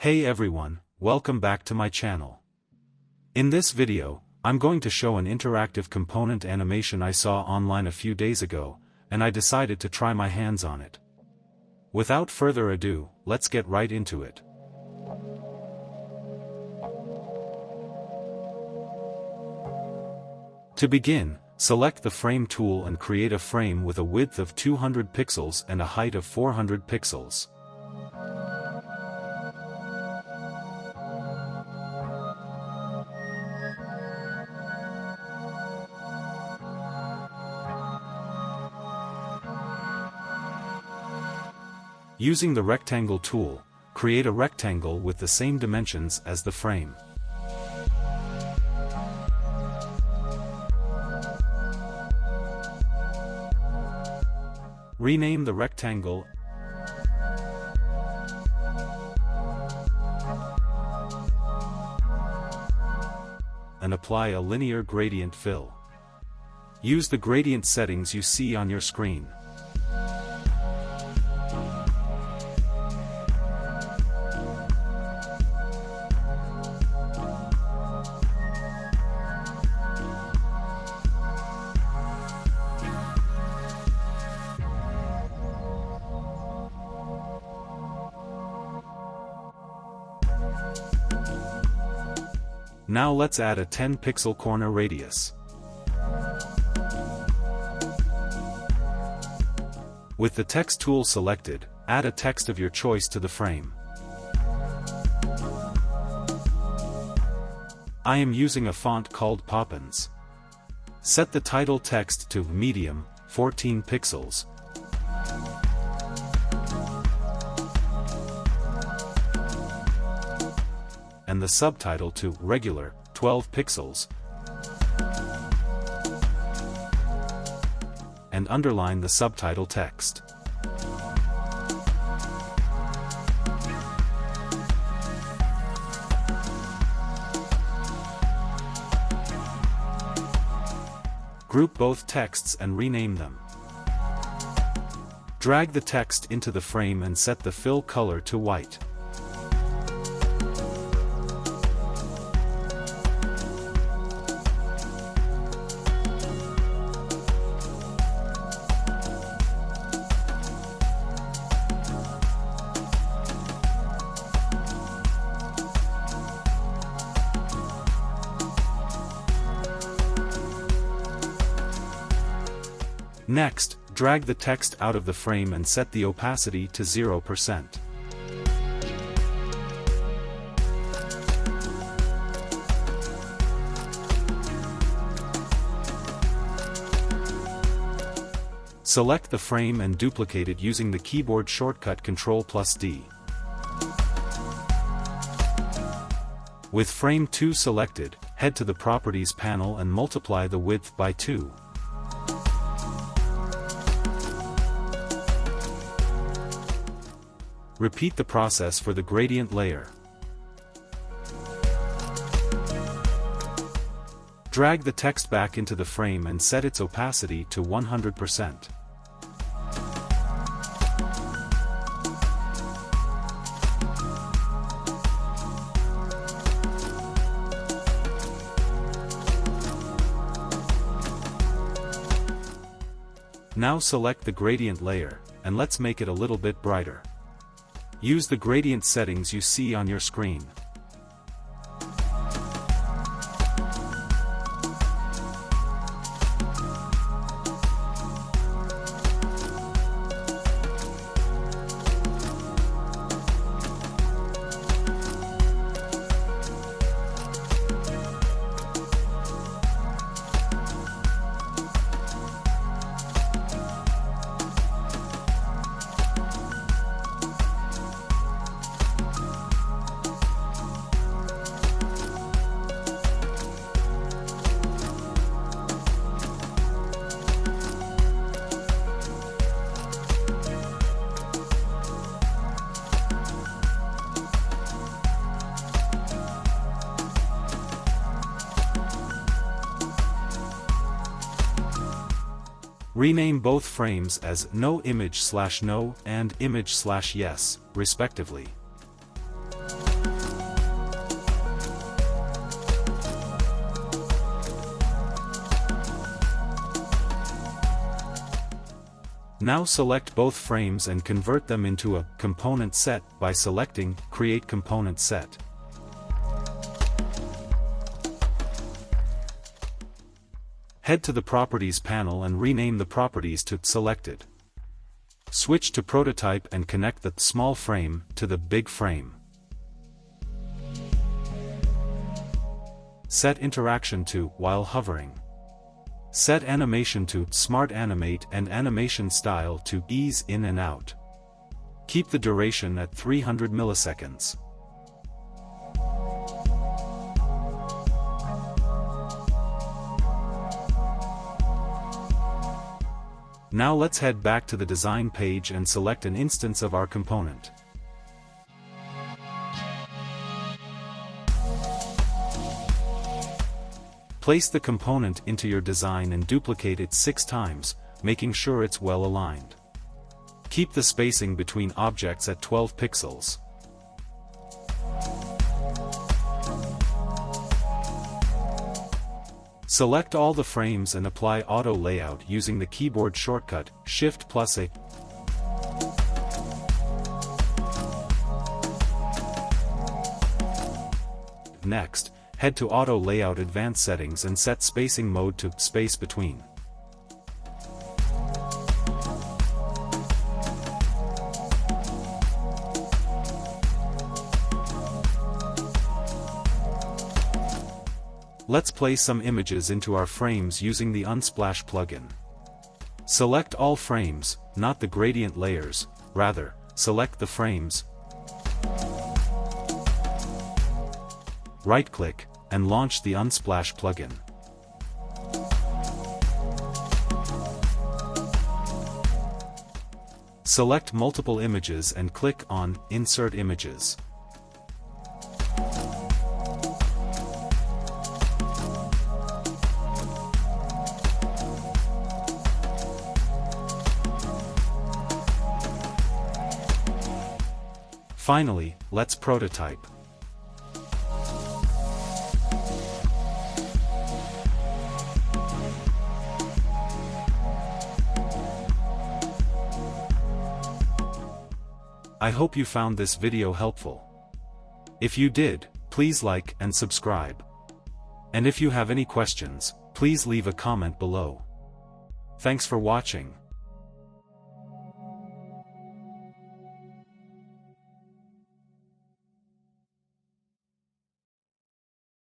Hey everyone, welcome back to my channel. In this video, I'm going to show an interactive component animation I saw online a few days ago, and I decided to try my hands on it. Without further ado, let's get right into it. To begin, select the Frame tool and create a frame with a width of 200 pixels and a height of 400 pixels. Using the Rectangle tool, create a rectangle with the same dimensions as the frame. Rename the rectangle and apply a linear gradient fill. Use the gradient settings you see on your screen. Now let's add a 10 pixel corner radius. With the text tool selected, add a text of your choice to the frame. I am using a font called Poppins. Set the title text to medium, 14 pixels. And the subtitle to regular, 12 pixels. And underline the subtitle text. Group both texts and rename them. Drag the text into the frame and set the fill color to white. Next, drag the text out of the frame and set the opacity to 0%. Select the frame and duplicate it using the keyboard shortcut Ctrl+D. With Frame 2 selected, head to the Properties panel and multiply the width by 2. Repeat the process for the gradient layer. Drag the text back into the frame and set its opacity to 100%. Now select the gradient layer, and let's make it a little bit brighter. Use the gradient settings you see on your screen. Rename both frames as no image/no and image/yes, respectively. Now select both frames and convert them into a component set by selecting Create Component Set. Head to the Properties panel and rename the properties to Selected. Switch to Prototype and connect the small frame to the big frame. Set Interaction to While Hovering. Set Animation to Smart Animate and Animation Style to Ease In and Out. Keep the duration at 300 milliseconds. Now let's head back to the design page and select an instance of our component. Place the component into your design and duplicate it 6 times, making sure it's well aligned. Keep the spacing between objects at 12 pixels. Select all the frames and apply auto layout using the keyboard shortcut Shift+A. Next, head to Auto Layout Advanced Settings and set Spacing Mode to Space Between. Let's place some images into our frames using the Unsplash plugin. Select all frames, not the gradient layers, rather, select the frames. Right-click, and launch the Unsplash plugin. Select multiple images and click on Insert Images. Finally, let's prototype. I hope you found this video helpful. If you did, please like and subscribe. And if you have any questions, please leave a comment below. Thanks for watching.